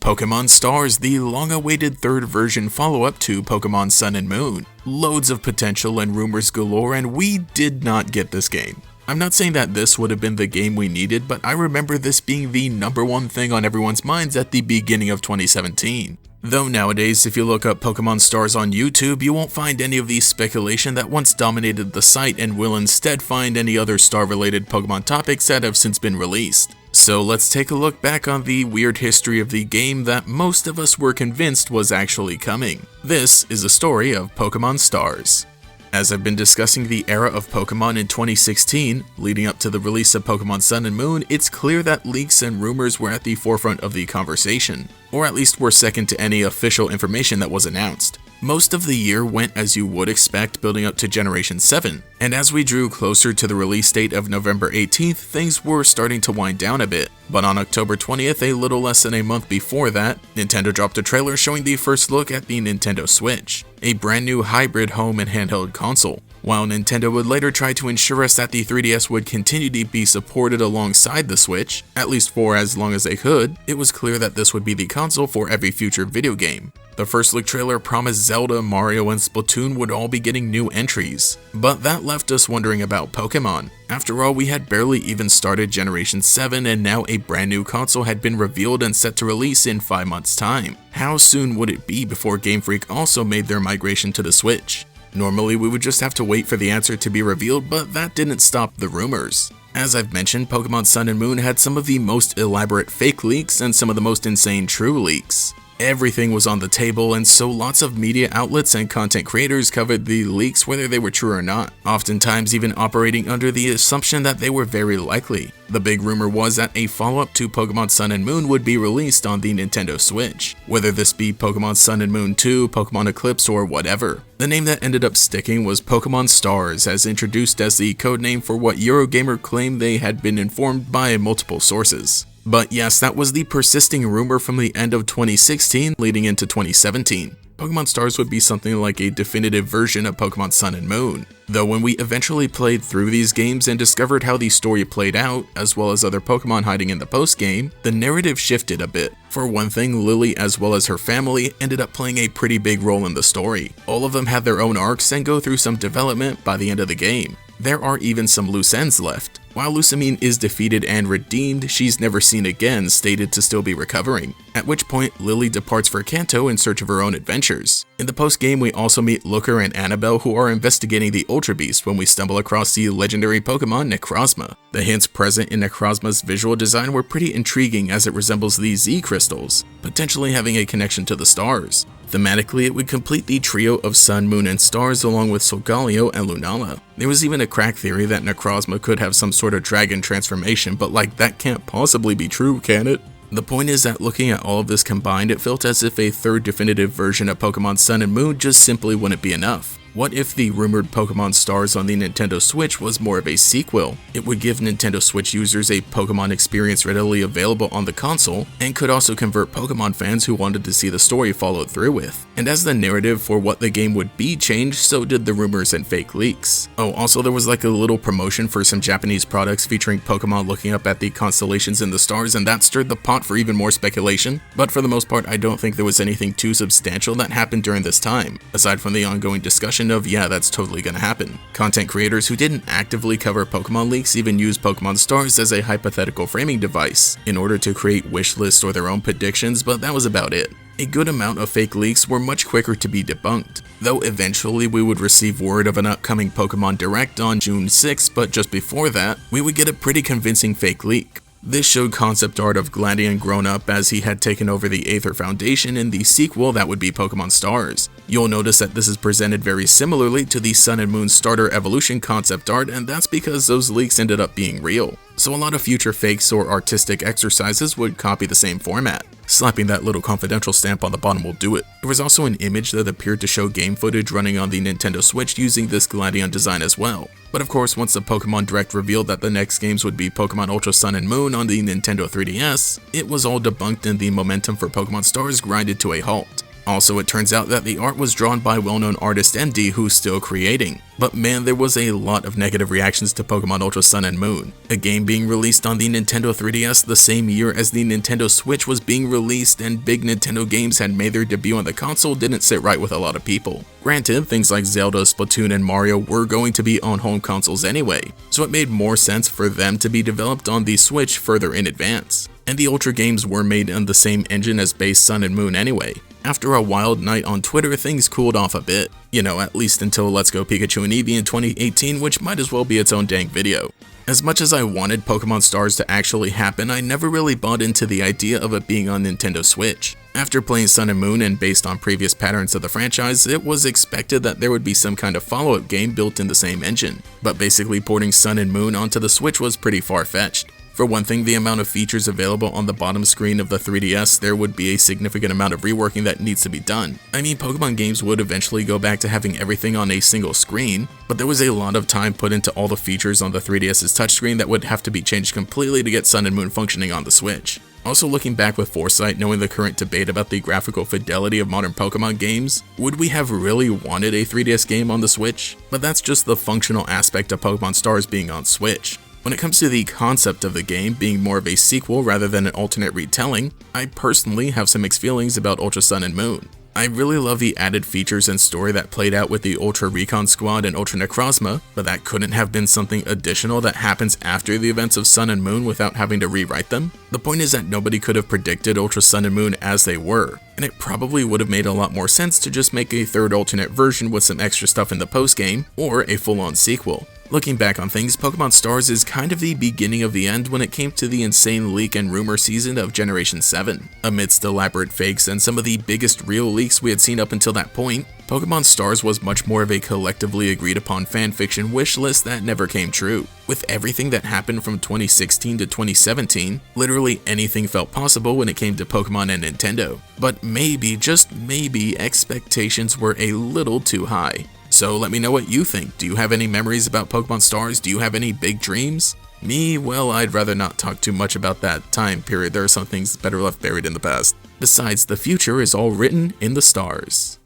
Pokémon Stars, the long-awaited third version follow-up to Pokémon Sun and Moon. Loads of potential and rumors galore, and we did not get this game. I'm not saying that this would have been the game we needed, but I remember this being the #1 thing on everyone's minds at the beginning of 2017. Though nowadays, if you look up Pokémon Stars on YouTube, you won't find any of the speculation that once dominated the site and will instead find any other star-related Pokémon topics that have since been released. So let's take a look back on the weird history of the game that most of us were convinced was actually coming. This is a story of Pokémon Stars. As I've been discussing the era of Pokemon in 2016, leading up to the release of Pokemon Sun and Moon, it's clear that leaks and rumors were at the forefront of the conversation, or at least were second to any official information that was announced. Most of the year went as you would expect, building up to Generation 7, and as we drew closer to the release date of November 18th, things were starting to wind down a bit. But on October 20th, a little less than a month before that, Nintendo dropped a trailer showing the first look at the Nintendo Switch, a brand new hybrid home and handheld console. While Nintendo would later try to ensure us that the 3DS would continue to be supported alongside the Switch, at least for as long as they could, it was clear that this would be the console for every future video game. The first look trailer promised Zelda, Mario, and Splatoon would all be getting new entries, but that left us wondering about Pokemon. After all, we had barely even started Generation 7 and now a brand new console had been revealed and set to release in 5 months' time. How soon would it be before Game Freak also made their migration to the Switch? Normally, we would just have to wait for the answer to be revealed, but that didn't stop the rumors. As I've mentioned, Pokemon Sun and Moon had some of the most elaborate fake leaks and some of the most insane true leaks. Everything was on the table, and so lots of media outlets and content creators covered the leaks whether they were true or not, oftentimes even operating under the assumption that they were very likely. The big rumor was that a follow-up to Pokemon Sun and Moon would be released on the Nintendo Switch, whether this be Pokemon Sun and Moon 2, Pokemon Eclipse, or whatever. The name that ended up sticking was Pokemon Stars, as introduced as the codename for what Eurogamer claimed they had been informed by multiple sources. But yes, that was the persisting rumor from the end of 2016 leading into 2017. Pokemon Stars would be something like a definitive version of Pokemon Sun and Moon. Though when we eventually played through these games and discovered how the story played out, as well as other Pokemon hiding in the post-game, the narrative shifted a bit. For one thing, Lily as well as her family ended up playing a pretty big role in the story. All of them had their own arcs and go through some development by the end of the game. There are even some loose ends left. While Lucamine is defeated and redeemed, she's never seen again, stated to still be recovering. At which point, Lily departs for Kanto in search of her own adventures. In the post-game, we also meet Looker and Annabelle, who are investigating the Ultra Beast when we stumble across the legendary Pokemon Necrozma. The hints present in Necrozma's visual design were pretty intriguing as it resembles the Z crystals, potentially having a connection to the stars. Thematically, it would complete the trio of Sun, Moon, and Stars along with Solgaleo and Lunala. There was even a crack theory that Necrozma could have some sort of dragon transformation, but that can't possibly be true, can it? The point is that looking at all of this combined, it felt as if a third definitive version of Pokemon Sun and Moon just simply wouldn't be enough. What if the rumored Pokemon Stars on the Nintendo Switch was more of a sequel? It would give Nintendo Switch users a Pokemon experience readily available on the console, and could also convert Pokemon fans who wanted to see the story followed through with. And as the narrative for what the game would be changed, so did the rumors and fake leaks. Oh, also there was a little promotion for some Japanese products featuring Pokemon looking up at the constellations in the stars, and that stirred the pot for even more speculation. But for the most part, I don't think there was anything too substantial that happened during this time, aside from the ongoing discussion of, yeah, that's totally gonna happen. Content creators who didn't actively cover Pokemon leaks even used Pokemon Stars as a hypothetical framing device in order to create wish lists or their own predictions, but that was about it. A good amount of fake leaks were much quicker to be debunked, though eventually we would receive word of an upcoming Pokemon Direct on June 6th, but just before that, we would get a pretty convincing fake leak. This showed concept art of Gladion grown up as he had taken over the Aether Foundation in the sequel that would be Pokemon Stars. You'll notice that this is presented very similarly to the Sun and Moon Starter Evolution concept art, and that's because those leaks ended up being real. So a lot of future fakes or artistic exercises would copy the same format. Slapping that little confidential stamp on the bottom will do it. There was also an image that appeared to show game footage running on the Nintendo Switch using this Gladion design as well. But of course, once the Pokemon Direct revealed that the next games would be Pokemon Ultra Sun and Moon on the Nintendo 3DS, it was all debunked and the momentum for Pokemon Stars grinded to a halt. Also, it turns out that the art was drawn by well-known artist MD who's still creating. But man, there was a lot of negative reactions to Pokemon Ultra Sun and Moon, a game being released on the Nintendo 3DS the same year as the Nintendo Switch was being released, and big Nintendo games had made their debut on the console didn't sit right with a lot of people. Granted, things like Zelda, Splatoon, and Mario were going to be on home consoles anyway, so it made more sense for them to be developed on the Switch further in advance. And the Ultra games were made on the same engine as base Sun and Moon anyway. After a wild night on Twitter, things cooled off a bit. You know, at least until Let's Go Pikachu and Eevee in 2018, which might as well be its own dang video. As much as I wanted Pokemon Stars to actually happen, I never really bought into the idea of it being on Nintendo Switch. After playing Sun and Moon and based on previous patterns of the franchise, it was expected that there would be some kind of follow-up game built in the same engine. But basically porting Sun and Moon onto the Switch was pretty far-fetched. For one thing, the amount of features available on the bottom screen of the 3DS, there would be a significant amount of reworking that needs to be done. I mean, Pokemon games would eventually go back to having everything on a single screen, but there was a lot of time put into all the features on the 3DS's touchscreen that would have to be changed completely to get Sun and Moon functioning on the Switch. Also, looking back with foresight, knowing the current debate about the graphical fidelity of modern Pokemon games, would we have really wanted a 3DS game on the Switch? But that's just the functional aspect of Pokemon Stars being on Switch. When it comes to the concept of the game being more of a sequel rather than an alternate retelling, I personally have some mixed feelings about Ultra Sun and Moon. I really love the added features and story that played out with the Ultra Recon Squad and Ultra Necrozma, but that couldn't have been something additional that happens after the events of Sun and Moon without having to rewrite them. The point is that nobody could have predicted Ultra Sun and Moon as they were, and it probably would have made a lot more sense to just make a third alternate version with some extra stuff in the post-game, or a full-on sequel. Looking back on things, Pokemon Stars is kind of the beginning of the end when it came to the insane leak and rumor season of Generation 7. Amidst elaborate fakes and some of the biggest real leaks we had seen up until that point, Pokemon Stars was much more of a collectively agreed upon fanfiction wish list that never came true. With everything that happened from 2016 to 2017, literally anything felt possible when it came to Pokemon and Nintendo. But maybe, just maybe, expectations were a little too high. So let me know what you think. Do you have any memories about Pokemon Stars? Do you have any big dreams? Me, well, I'd rather not talk too much about that time period. There are some things better left buried in the past. Besides, the future is all written in the stars.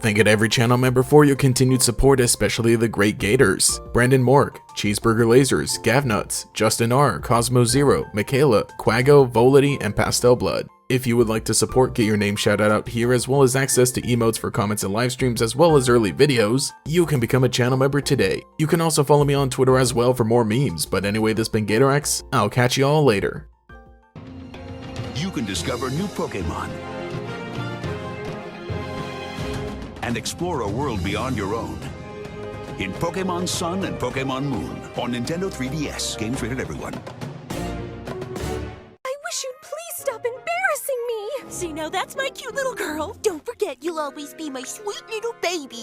Thank you to every channel member for your continued support, especially the great Gators, Brandon Mork, Cheeseburger Lasers, Gavnuts, Justin R, Cosmo Zero, Michaela, Quago, Volity, and Pastel Blood. If you would like to support, get your name shouted out here, as well as access to emotes for comments and live streams, as well as early videos, you can become a channel member today. You can also follow me on Twitter as well for more memes, but anyway, this has been GatorEX. I'll catch you all later. You can discover new Pokémon and explore a world beyond your own in Pokémon Sun and Pokémon Moon on Nintendo 3DS. Games rated everyone. I wish you'd please stop embarrassing me! See, now that's my cute little girl. Don't forget, you'll always be my sweet little baby.